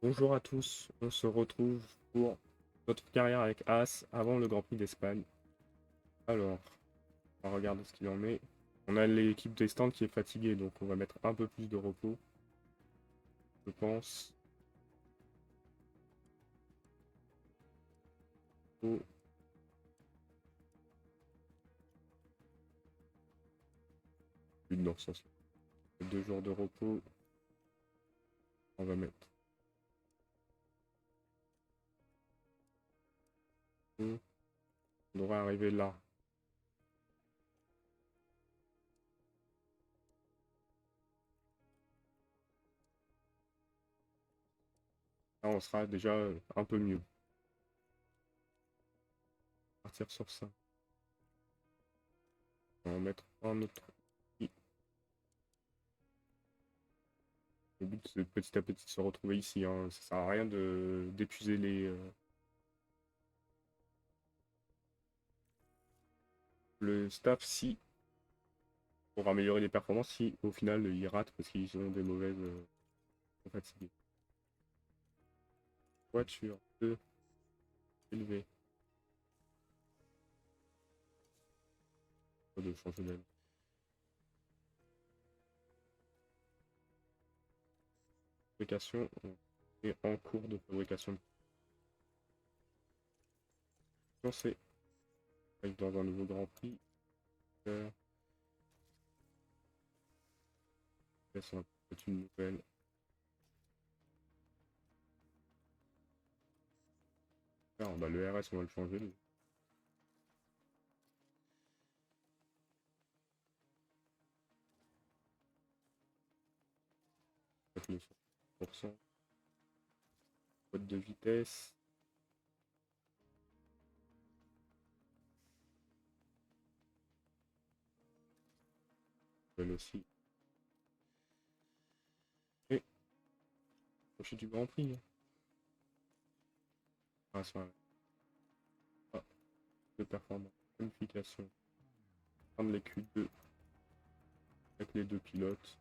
Bonjour à tous, on se retrouve pour notre carrière avec As avant le Grand Prix d'Espagne. Alors, on va regarder ce qu'il en est. On a l'équipe des stands qui est fatiguée, donc on va mettre un peu plus de repos, je pense. Oh, plus dans ce sens. 2 jours de repos, on va mettre. On devrait arriver là. Là, on sera déjà un peu mieux. Partir sur ça. On va mettre un autre. Le but, c'est de petit à petit de se retrouver ici, hein. Ça sert à rien d'épuiser le staff si pour améliorer les performances si au final ils ratent parce qu'ils ont des mauvaises sont fatigués. Voiture 2 élevée. Pas de changer d'aile. Fabrication on est en cours de fabrication. Lancé. Arrive dans un nouveau Grand Prix. Ça va être une nouvelle. Alors, bah, le RS on va le changer. Le 100%. Boîte de vitesse. Nouvelle aussi. Et prochain du Grand Prix. Ah, ça va. Ah, de performance. Planification. Prendre les Q2 avec les deux pilotes.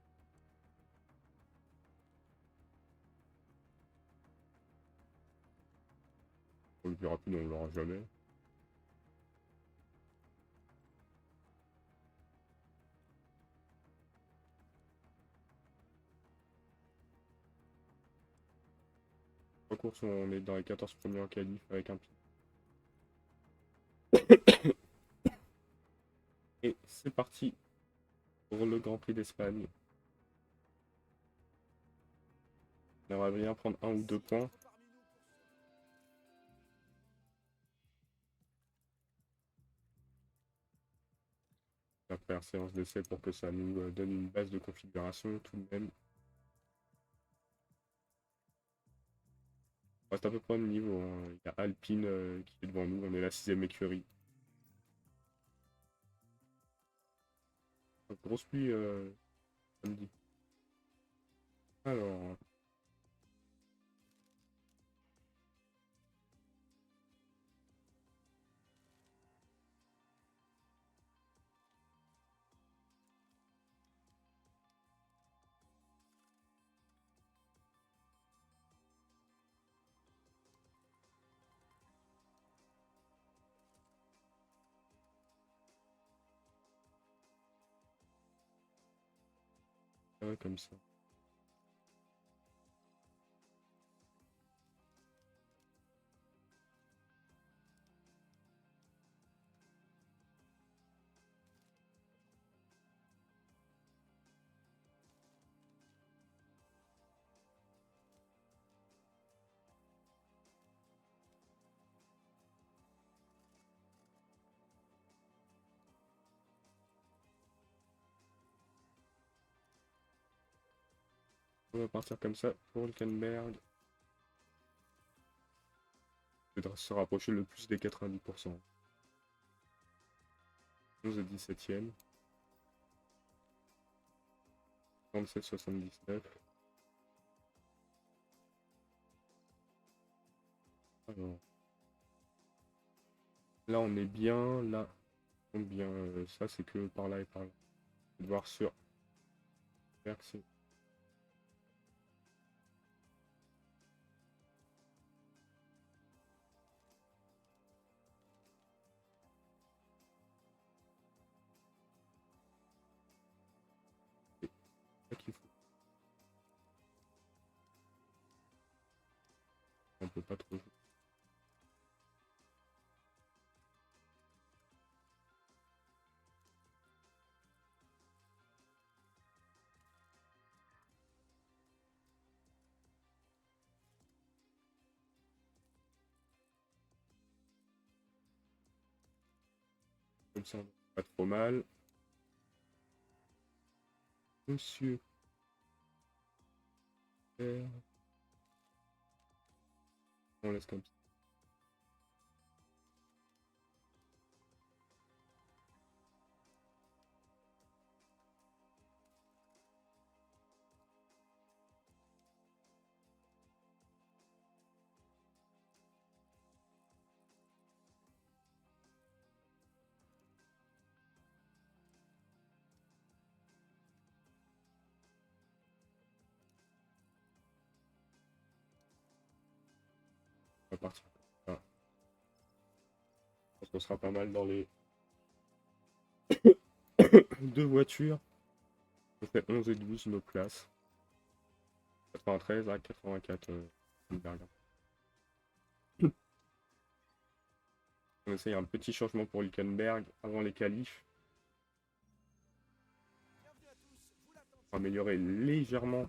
Le plus rapide, on l'aura jamais. En course, on est dans les 14 premiers en qualif avec un pilote. Et c'est parti pour le Grand Prix d'Espagne. On aimerait bien prendre 1 ou 2 points. La première séance d'essai pour que ça nous donne une base de configuration tout de même. On reste à peu près au même niveau, hein. Il y a Alpine qui est devant nous, on est la 6ème écurie. Grosse pluie samedi. Alors, comme ça. On va partir comme ça pour Hülkenberg. Il faudra se rapprocher le plus des 90%. 11 et 17ème. 37-79. Alors, là on est bien, là on est bien. Ça c'est que par là et par là. On va voir sur Merci. peut pas trop jouer. Comme ça, on est pas trop mal. Monsieur. On laisse comme ça. On va partir comme ça. Je pense qu'on sera pas mal dans les deux voitures. On fait 11 et 12 nos places. 93 à 84. Hülkenberg. On essaye un petit changement pour Hülkenberg avant les qualifs. Pour améliorer légèrement.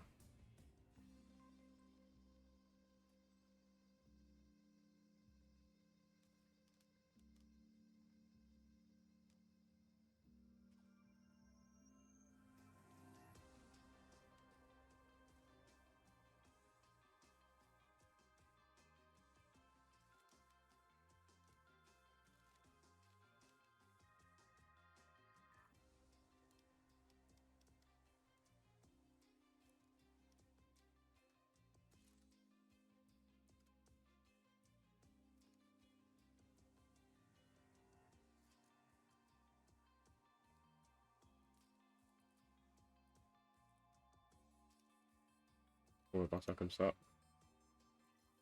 On va partir comme ça.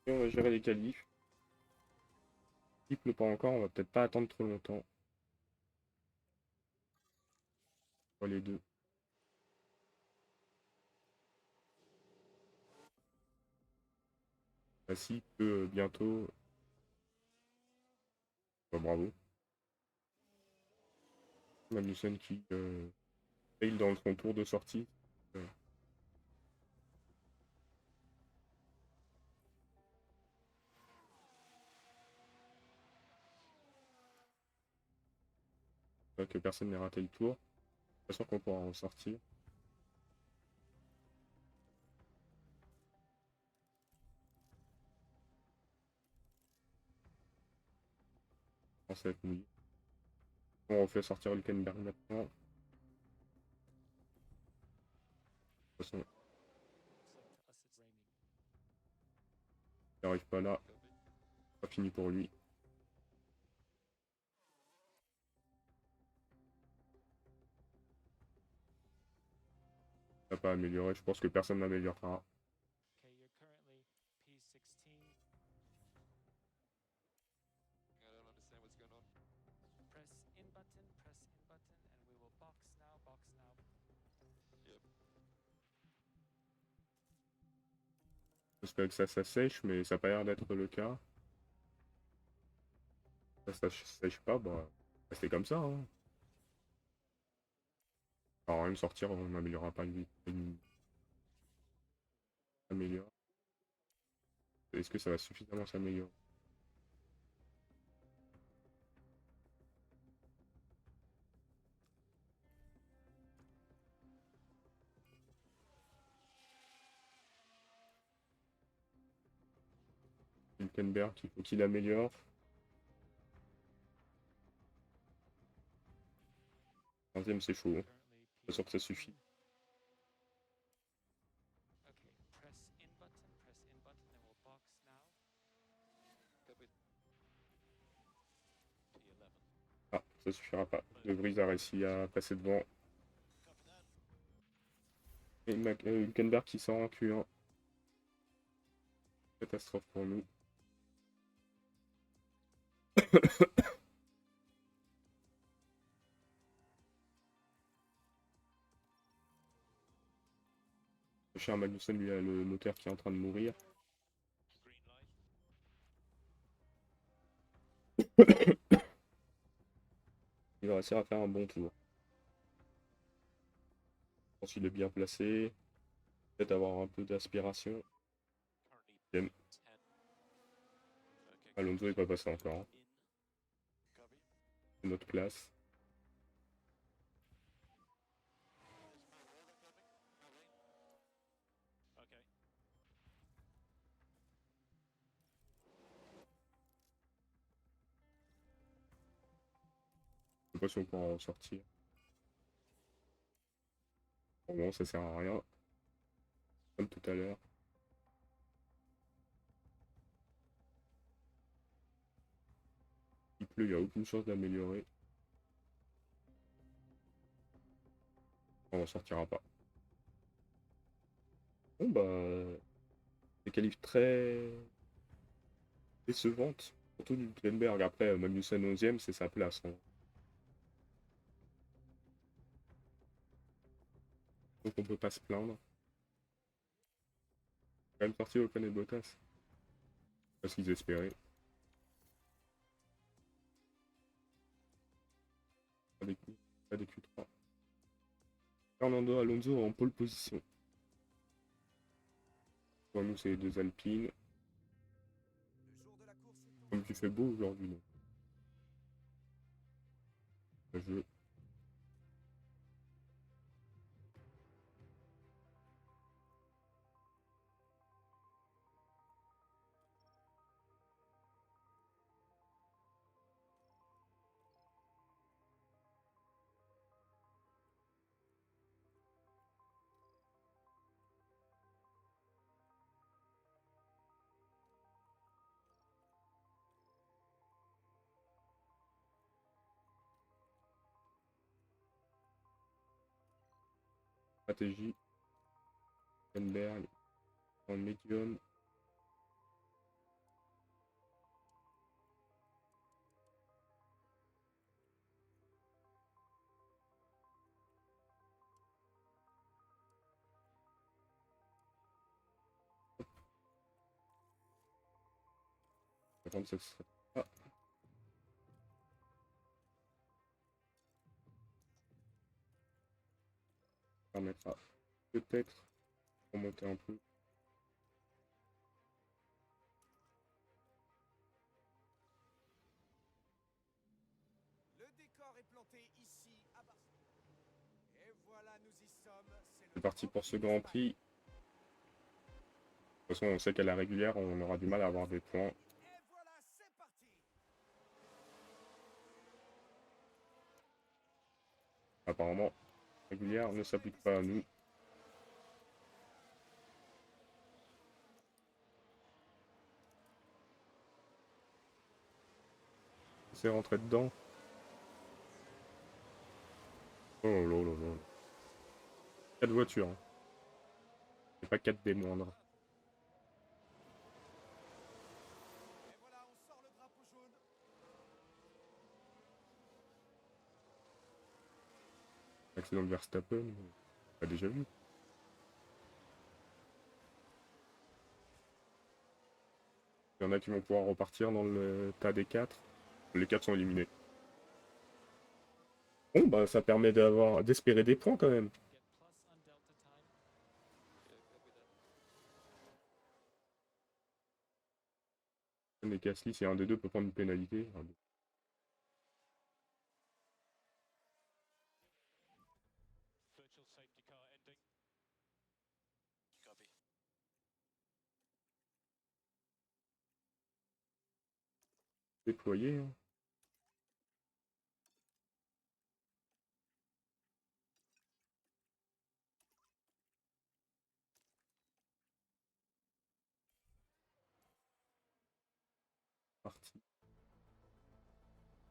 Et on va gérer les qualifs. Il pleut pas encore, on va peut-être pas attendre trop longtemps. Pour les deux. Ah si, peut bientôt. Bah, bravo. Magnussen qui fail dans son tour de sortie. Euh, que personne n'ait raté le tour. Pas sûr qu'on pourra en sortir. Ça va être mouillé. On refait sortir Hülkenberg maintenant. De toute façon, il n'arrive pas là. Pas fini pour lui. Ça n'a pas amélioré. Je pense que personne n'améliorera. J'espère que ça sèche, mais ça n'a pas l'air d'être le cas. Ça sèche pas, bah, c'est comme ça. Hein. Alors, rien de sortir, on n'améliorera pas lui. Améliore. Est-ce que ça va suffisamment s'améliorer? Hülkenberg, il faut qu'il améliore. 15e, c'est chaud. Hein. Pas sûr que ça suffit. Ah, ça suffira pas. De Vries a réussi à passer devant. Et Hülkenberg qui sort en Q1. Catastrophe pour nous. Le cher Magnussen, lui, a le moteur qui est en train de mourir. Il va réussir à faire un bon tour. Je pense qu'il est bien placé. Peut-être avoir un peu d'aspiration. J'aime. Alonso il va passer encore, hein. C'est notre place. Je sais pas si on pourra en sortir. Bon, ça sert à rien. Comme tout à l'heure. Il pleut, il n'y a aucune chance d'améliorer. On en sortira pas. Bon bah, des qualifs très décevantes. Surtout du Hülkenberg. Après, Magnussen 11ème, c'est sa place, hein. Donc on peut pas se plaindre. Quand même sorti Ocon et Bottas. Parce qu'ils espéraient. Pas des, pas des Q3. Fernando Alonso en pole position. Pour nous, c'est les deux Alpines. Comme tu fais beau aujourd'hui, non. Je stratégie. Hülkenberg en médium. Attends, ça serait pas. Permettra peut-être pour monter un peu. C'est parti pour ce Grand Prix. De toute façon, on sait qu'à la régulière, on aura du mal à avoir des points. Apparemment, régulière ne s'applique pas à nous. C'est rentré dedans. Oh là là là. 4 voitures, hein. C'est pas 4 des moindres. Accident de Verstappen, on l'a déjà vu. Il y en a qui vont pouvoir repartir dans le tas des 4. Les 4 sont éliminés. Bon, bah ça permet d'espérer des points quand même. Les Gasly, si un des deux peut prendre une pénalité. Déployé, hein. Parti.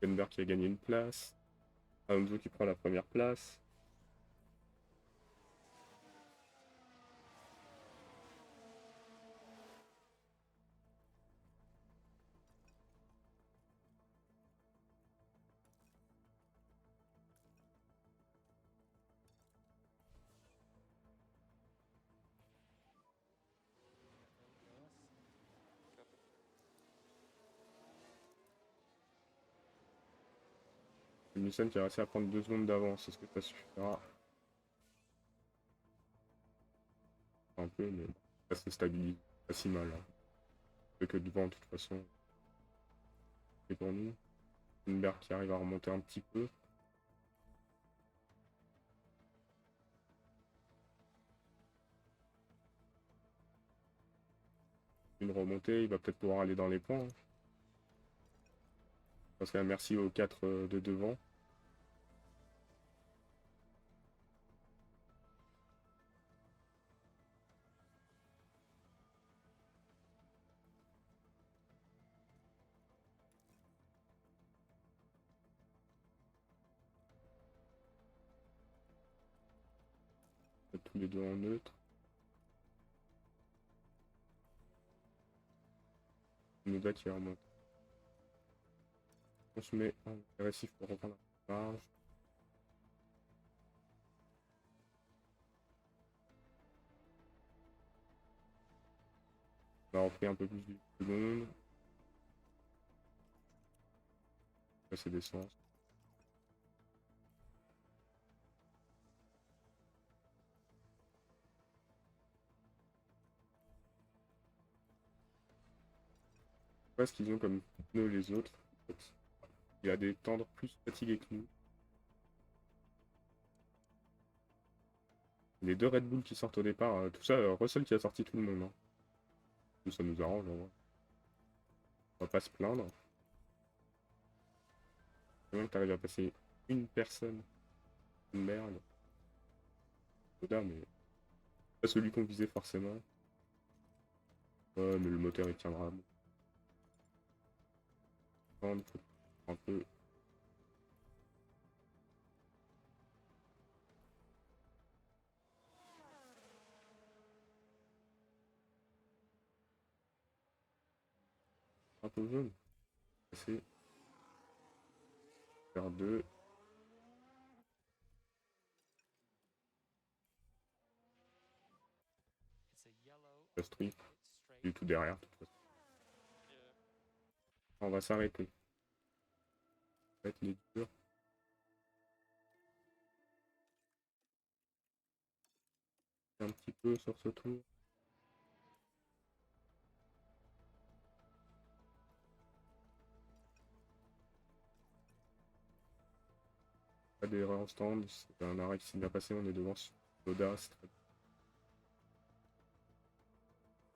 Hülkenberg qui a gagné une place. Alonso qui prend la première place. Magnussen qui a réussi à prendre 2 secondes d'avance. Est-ce que ça suffira? Un peu, mais ça se stabilise pas si mal. Hein. Fait que devant, de toute façon, c'est pour nous. Hülkenberg qui arrive à remonter un petit peu. Une remontée, il va peut-être pouvoir aller dans les points. Hein. Parce que merci aux 4 de devant. Tous les deux en neutre. Noda qui remonte. On se met en agressif pour reprendre la marge. On a repris un peu plus de secondes. Là, c'est d'essence. Je sais pas ce qu'ils ont comme pneus les autres. En fait. Il a des tendres plus fatigués que nous. Les 2 Red Bull qui sortent au départ, tout ça, Russell qui a sorti tout le monde. Hein. Tout ça nous arrange en vrai. On va pas se plaindre. C'est bien que t'arrives à passer une personne. Une merde. Noda, mais pas celui qu'on visait forcément. Ouais, mais le moteur il tiendra. Prendre un peu. Un peu jaune. Passer. Faire 2. Street. Du tout derrière, de toute façon. On va s'arrêter. Ça va être les durs. Un petit peu sur ce tour. Pas d'erreur en stand. C'est un arrêt qui s'est bien passé. On est devant Noda. C'est très bien.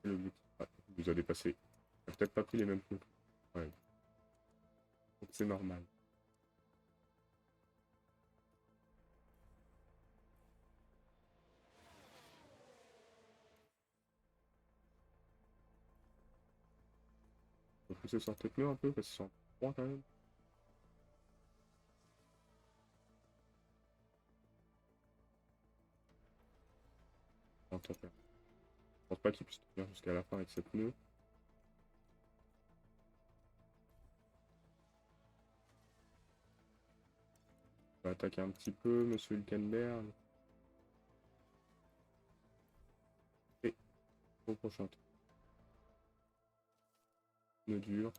L'objectif. Ah, il nous a dépassé. On a peut-être pas pris les mêmes coups. Ouais. Donc c'est normal. On va pousser sur tes pneus un peu parce qu'ils sont froids quand même. En tempère. Je pense pas qu'il puisse tenir jusqu'à la fin avec ses pneus. On va attaquer un petit peu, monsieur Hülkenberg. Et au prochain tour. Pneu dur.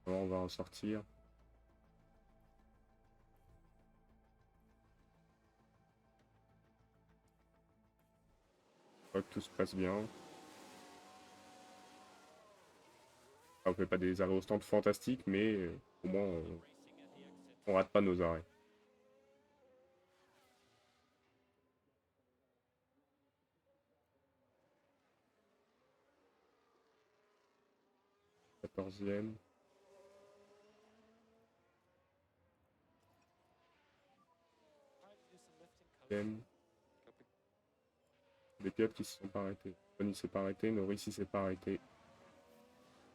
Alors on va ressortir. Je crois que tout se passe bien. On fait pas des arrêts au stand fantastiques, mais au moins on rate pas nos arrêts. Quatorzième. Des pilotes qui se sont pas arrêtés. Tony s'est pas arrêté, Norris il s'est pas arrêté.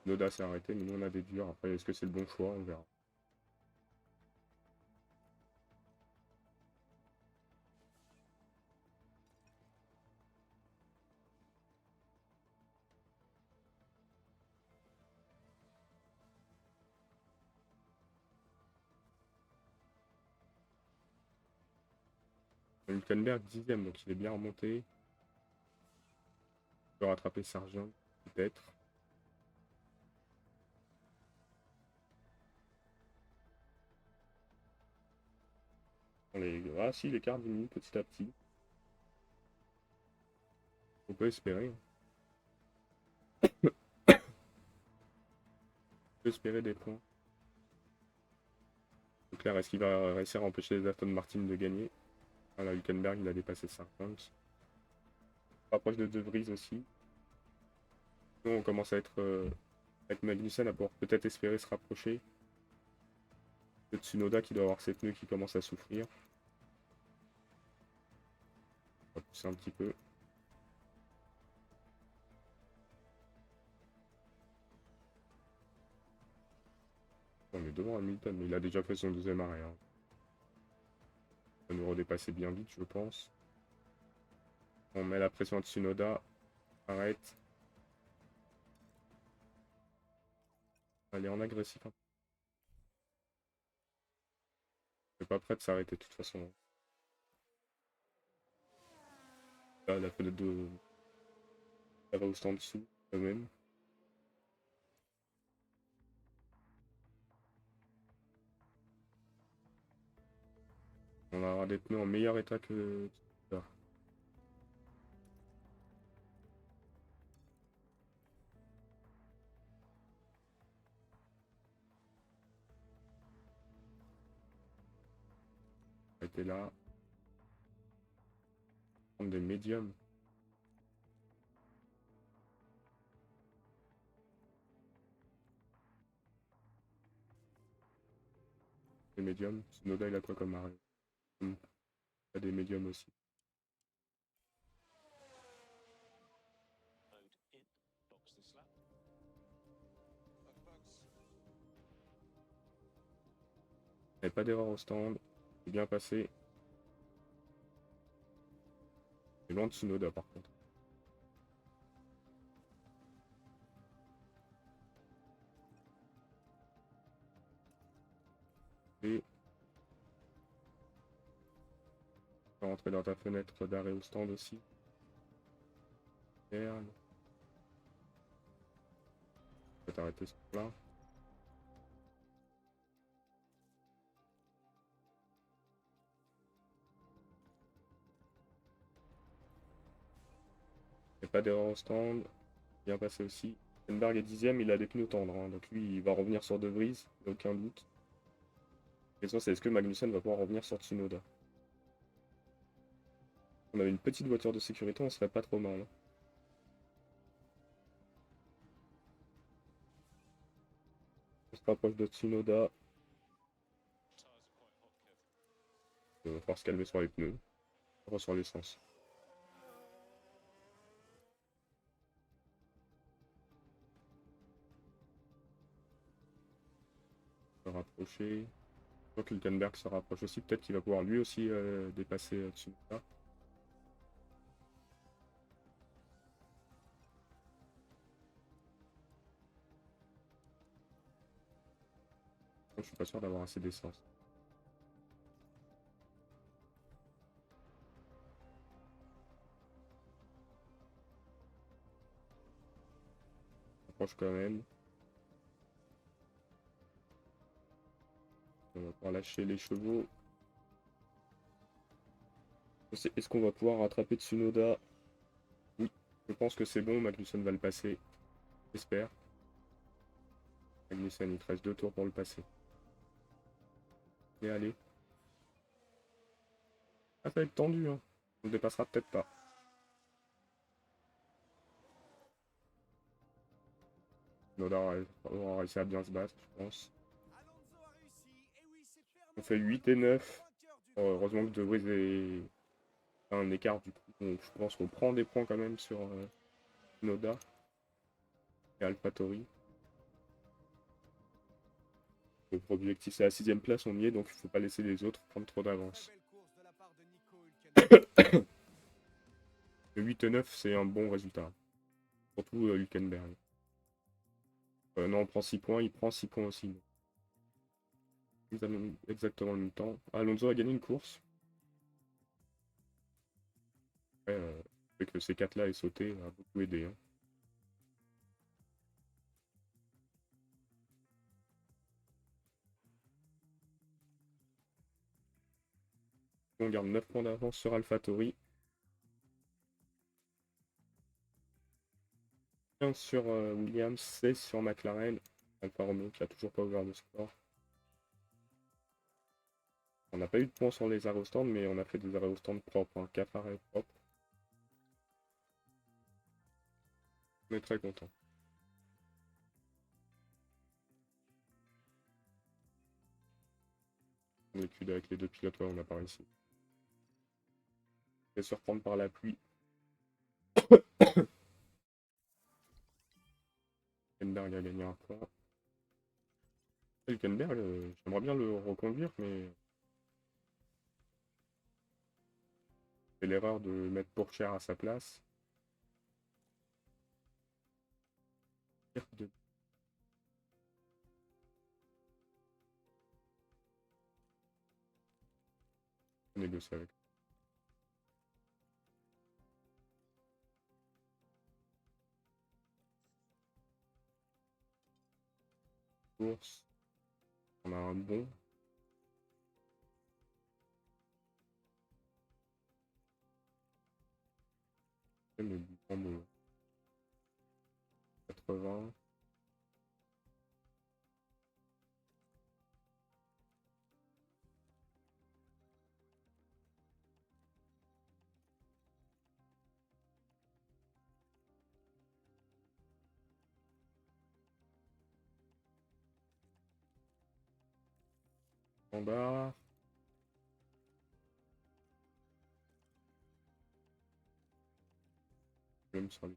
Noda s'est arrêté, mais nous on a des durs. Après, est-ce que c'est le bon choix? On verra. Hülkenberg 10ème, donc il est bien remonté. Il peut rattraper Sargent, peut-être. Ah si, l'écart diminue petit à petit. On peut espérer. On peut espérer des points. Donc là, est-ce qu'il va réussir à empêcher les Aston Martin de gagner? Voilà, Hülkenberg, il a dépassé 50. On rapproche de De Vries aussi. Nous, on commence à être avec Magnussen à pouvoir peut-être espérer se rapprocher. De Tsunoda qui doit avoir ses pneus qui commencent à souffrir. On va pousser un petit peu. On est devant Hamilton, mais il a déjà fait son deuxième arrêt, hein. Il va nous redépasser bien vite, je pense. On met la pression à Tsunoda. Arrête. Allez, en agressif. Elle n'est pas prête de s'arrêter de toute façon. Là, la fenêtre de... Elle va juste en dessous, quand même. On aura des pneus en meilleur état que Tsunoda. Arrêtez là. Prendre des médiums. Des médiums. Tsunoda, il a quoi comme arrêt? Il a des médiums aussi. Il n'y avait pas d'erreur au stand. C'est bien passé. C'est loin de Tsunoda par contre. Et tu peux rentrer dans ta fenêtre d'arrêt au stand aussi. Merde. Tu peux t'arrêter sur là. Il n'y a pas d'erreur au stand. Bien passé aussi. Hülkenberg est 10ème, il a des pneus tendres, hein. Donc lui, il va revenir sur De Vries, il n'y a aucun doute. La question c'est est-ce que Magnussen va pouvoir revenir sur Tsunoda? On avait une petite voiture de sécurité, on serait pas trop mal, hein. On se rapproche de Tsunoda. Il va falloir se calmer sur les pneus. Sur l'essence. Se rapprocher. Je crois que Hülkenberg se rapproche aussi. Peut-être qu'il va pouvoir lui aussi dépasser Tsunoda. Je suis pas sûr d'avoir assez d'essence. On approche quand même. On va pouvoir lâcher les chevaux. Est-ce qu'on va pouvoir rattraper Tsunoda? Oui, je pense que c'est bon. Magnussen va le passer. J'espère. Magnussen, il te reste 2 tours pour le passer. Et allez. Ah, ça va être tendu, hein. On le dépassera peut-être pas. Tsunoda aura réussi à bien se battre, je pense. On fait 8 et 9. Heureusement que De Vries est un écart du coup. Donc, je pense qu'on prend des points quand même sur Tsunoda et AlphaTauri. Notre objectif c'est la 6ème place, on y est, donc il ne faut pas laisser les autres prendre trop d'avance. Le 8 et 9 c'est un bon résultat. Surtout Hülkenberg. Non, on prend 6 points, il prend 6 points aussi. Exactement le même temps. Alonso a gagné une course. Après, le fait que le C4 là ait sauté a beaucoup aidé, hein. On garde 9 points d'avance sur AlphaTauri. 15 sur Williams, 16 sur McLaren. Alfa Romeo qui a toujours pas ouvert de score. On n'a pas eu de points sur les arrêts au stand, mais on a fait des arrêts au stand propres, hein, 4 arrêts propres. On est très content. L'étude avec les deux pilotes, ouais, on n'a pas réussi. On va se surprendre par la pluie. Hülkenberg a gagné un point. Hülkenberg, j'aimerais bien le reconduire, mais c'est l'erreur de mettre Pourchaire à sa place. De négocier avec. Course. On a un bon. Mais bon, 80. Standard. Même sur les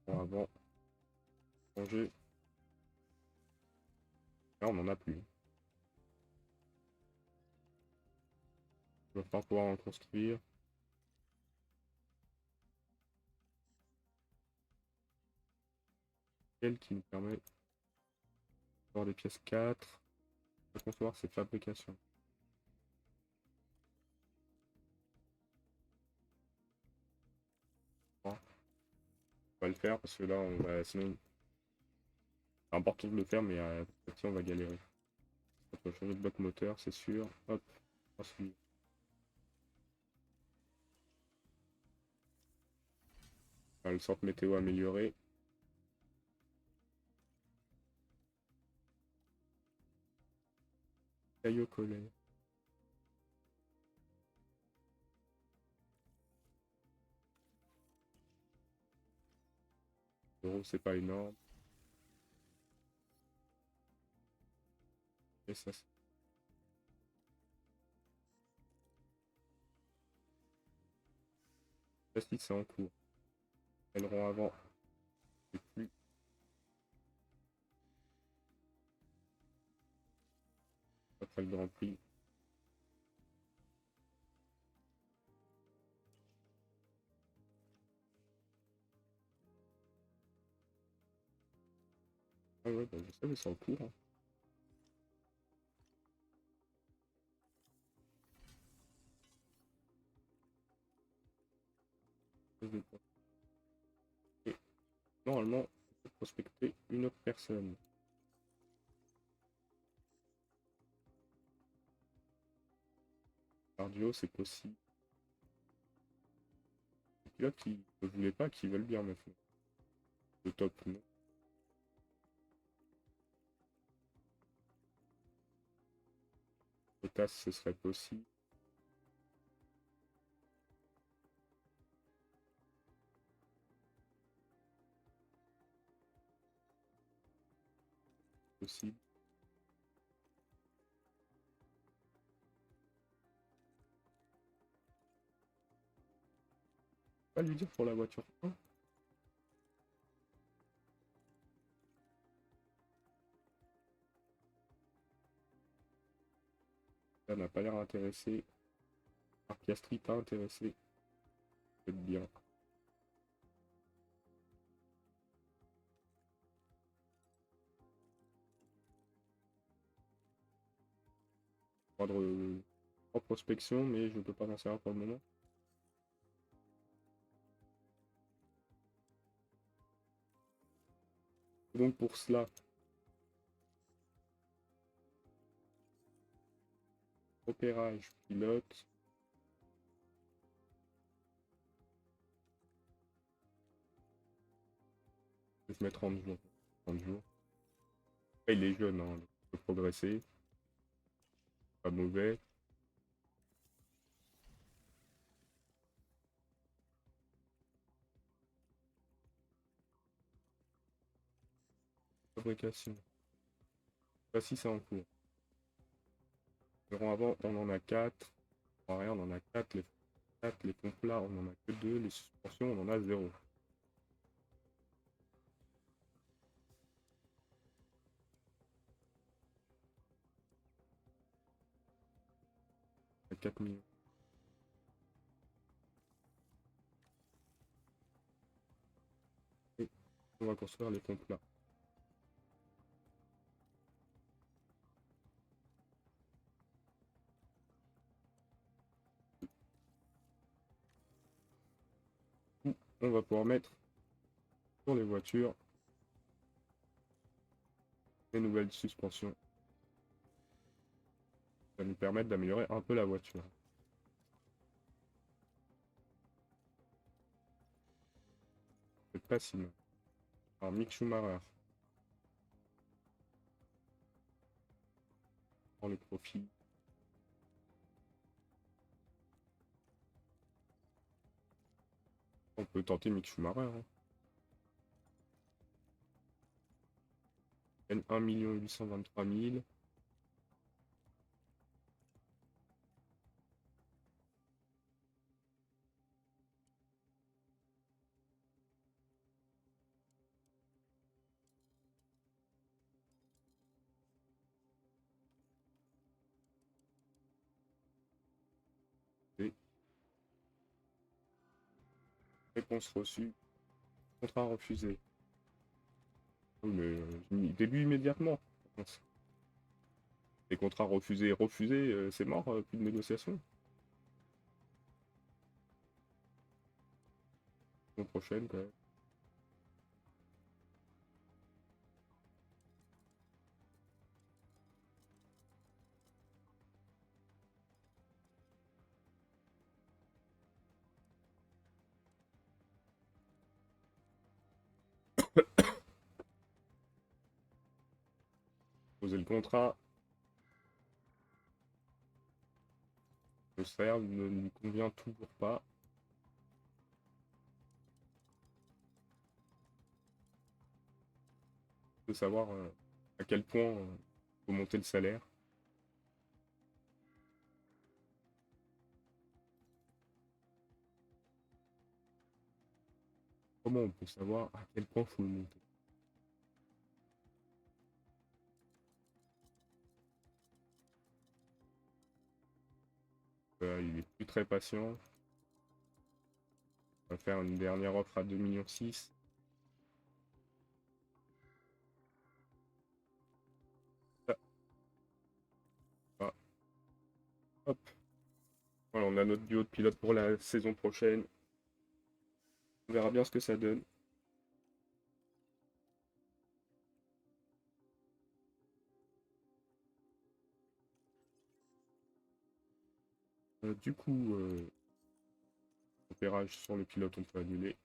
points avant. Changer. Là, on n'en a plus. Je vais pas pouvoir en construire. Quel qui nous permet d'avoir des pièces 4. De concevoir ces fabrications. Bon, on va le faire parce que là, on va sinon. C'est important de le faire, mais petit on va galérer. On va changer de bloc moteur, c'est sûr. Hop, ensuite. Le centre météo amélioré. Caillot collet. Bon, c'est pas énorme. Et ça, plastique, c'est en cours. Aileron avant. Et plus. Après le Grand Prix. Ah ouais, bah, je sais, mais c'est en cours. Hein. Et normalement, on peut prospecter une autre personne. Cardio, c'est possible. Les pilotes qui ne voulaient pas, qui veulent bien maintenant. Le top, non. Le TAS, ce serait possible. Possible. Pas lui dire pour la voiture 1. Ça n'a pas l'air intéressé. Piastri pas intéressé. Peut-être bien. Ordre en prospection, mais je ne peux pas m'en servir pour le moment. Et donc pour cela, Repérage, pilote. Je vais se mettre 30 jours. 30 jours. Après, il est jeune, hein, donc il peut progresser. Pas mauvais. Fabrication. Pas si c'est en cours. Avant, on en a 4. Arrière, on en a 4. Les 4. Les pompes là, on en a que 2. Les suspensions, on en a 0. 4 millions. Et on va construire les pompes là. On va pouvoir mettre sur les voitures les nouvelles suspensions. Ça va nous permettre d'améliorer un peu la voiture. C'est pas si mal. Alors, Mick Schumacher. Dans le profil. On peut tenter Mick Schumacher. Hein. N1 823 000. Et réponse reçue. Contrat refusé. Oui, mais début immédiatement. Les contrats refusés, refusés, c'est mort, plus de négociation. La prochaine, quand même. Poser le contrat. Le salaire ne nous convient toujours pas. De savoir à quel point faut monter le salaire. Comment on peut savoir à quel point faut le monter? Il est plus très patient. On va faire une dernière offre à 2,6 millions. Ah, ah, hop. Voilà, on a notre duo de pilote pour la saison prochaine. On verra bien ce que ça donne. Du coup, repérage sur le pilote, on peut annuler.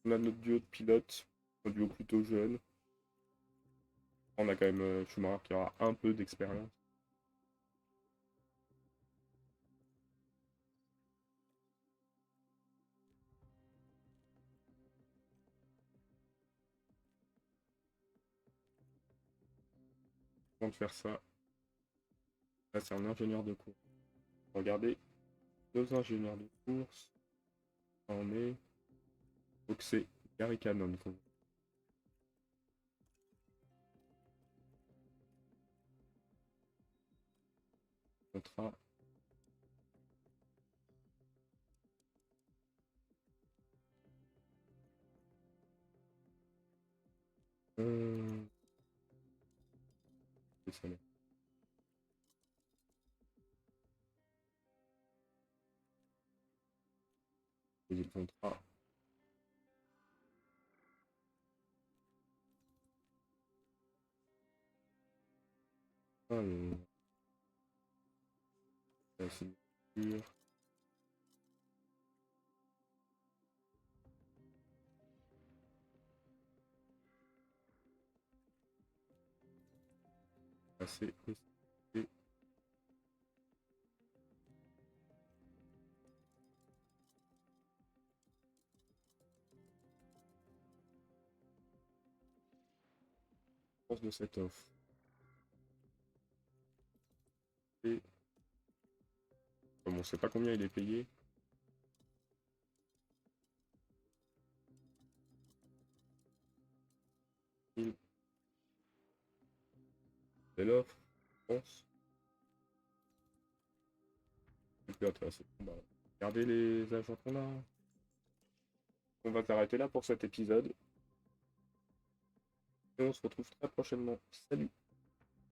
On a notre duo de pilote, un duo plutôt jeune. On a quand même Schumacher qui aura un peu d'expérience. Avant de faire ça, là c'est un ingénieur de course. Regardez, deux ingénieurs de course. On est. Donc c'est Gary Cannon. Contrat. Euh... c'est ça, là. Poser le contrat. mais... C'est dur. Assez. De cette offre. Et comme on sait pas combien il est payé. C'est l'offre, je pense. Super intéressant. Bah, regardez les agents qu'on a. On va s'arrêter là pour cet épisode. Et on se retrouve très prochainement. Salut!